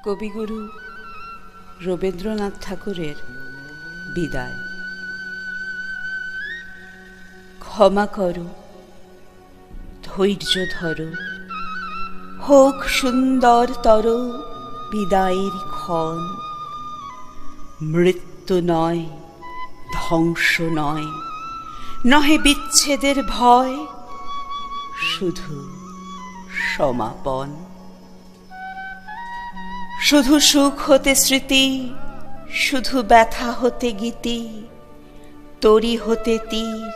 কবিগুরু রবীন্দ্রনাথ ঠাকুরের বিদায়। ক্ষমা করো, ধৈর্য ধরো, হোক সুন্দরতর বিদায়ের ক্ষণ। মৃত্যু নয়, ধ্বংস নয়, নহে বিচ্ছেদের ভয়, শুধু সমাপন। শুধু সুখ হতে স্মৃতি, শুধু ব্যথা হতে গীতি, তরি হতে তীর,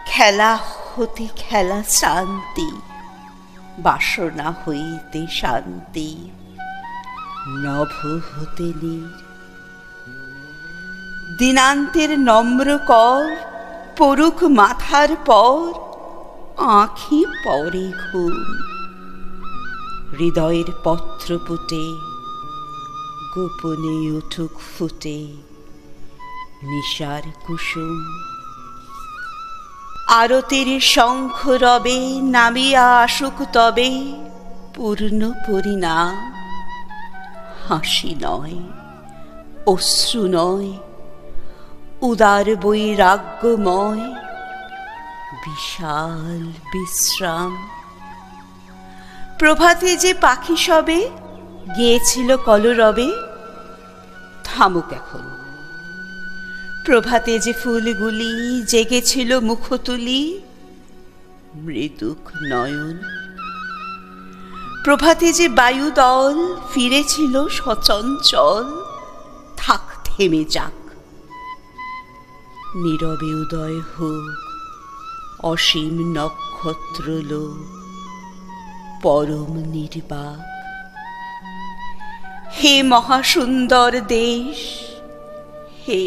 খেলা হতে খেলা শান্তি, বাসনা হইতে শান্তি, নভ হতে নীর। দিনান্তের নম্র কর পড়ুক মাথার পর, আঁখি পরে ঘুম। হৃদয়ের পত্র পুটে গোপনে উঠুক ফুটে নিশার কুসুম। আরতির শঙ্খ রবে নামিয়া আসুক তবে পূর্ণ পরিণাম। হাসি নয়, অশ্রু নয়, উদার বৈরাগ্যময় বিশাল বিশ্রাম। প্রভাতে যে পাখি সবে গিয়েছিল কলরবে, থামুক এখন। প্রভাতে যে ফুলগুলি জেগেছিল মুখতুলি, মৃদুক নয়ন। প্রভাতে যে বায়ুদল ফিরেছিল সচঞ্চল, থাক থেমে যাক। নীরবে উদয় হোক অসীম নক্ষত্রলোক, পরম নির্বাক। হে মহাসুন্দর দেশ, হে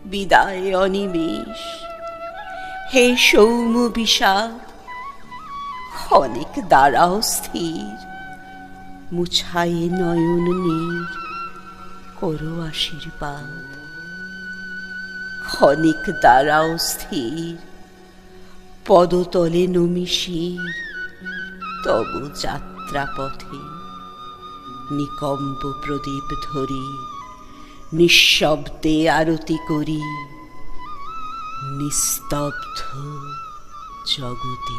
বিদায় অনিমেষ, হে সৌম বিষাদ, ক্ষণিক দাঁড়াও স্থির। মুছায়ে নয়ন নীর, করো আশীর্বাদ। ক্ষণিক দাঁড়াও স্থির, পদতলে নমি শির। তব যাত্রাপথে নিকম্প প্রদীপ ধরি, নিঃশব্দে আরতি করি নিস্তব্ধ জগতে।